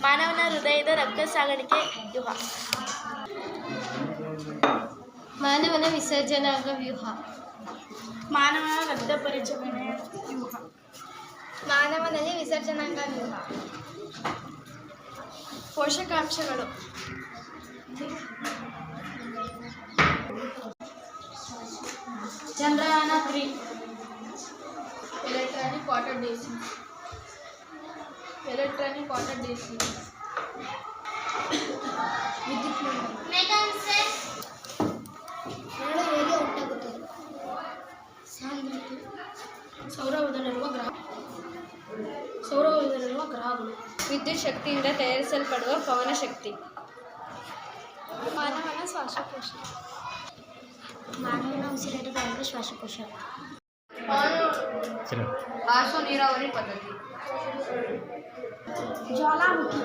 ಮಾನವನ ಹೃದಯದ ರಕ್ತ ಸಾಗಾಣಿಕೆ ವ್ಯೂಹ. ಮಾನವನ ವಿಸರ್ಜನಾಂಗ ವ್ಯೂಹ. ಮಾನವನ ರಕ್ತ ಪರಿಚಲನೆಯ ವ್ಯೂಹ. ಮಾನವನಲ್ಲಿ ವಿಸರ್ಜನಾಂಗ ವ್ಯೂಹ. ಪೋಷಕಾಂಶಗಳು. Chandrayaan 3 electronic water DC. ವಿದ್ಯುತ್ ಹೇಗೆ ಉಂಟಾಗುತ್ತದೆ? ಸೌರವ್ಯೂಹದಲ್ಲಿರುವ ಗ್ರಹಗಳು. ವಿದ್ಯುತ್ ಶಕ್ತಿಯಿಂದ ತಯಾರಿಸಲ್ಪಡುವ ಪವನ ಶಕ್ತಿ. ಮಾನವನ ಶ್ವಾಸಕೋಶ. ಮಾನವನ ಉಸಿರಾಟದ ಶ್ವಾಸಕೋಶ. ಹಾಸು ನೀರಾವರಿ ಪದ್ಧತಿ. ಜ್ವಾಲಾಮುಖಿ.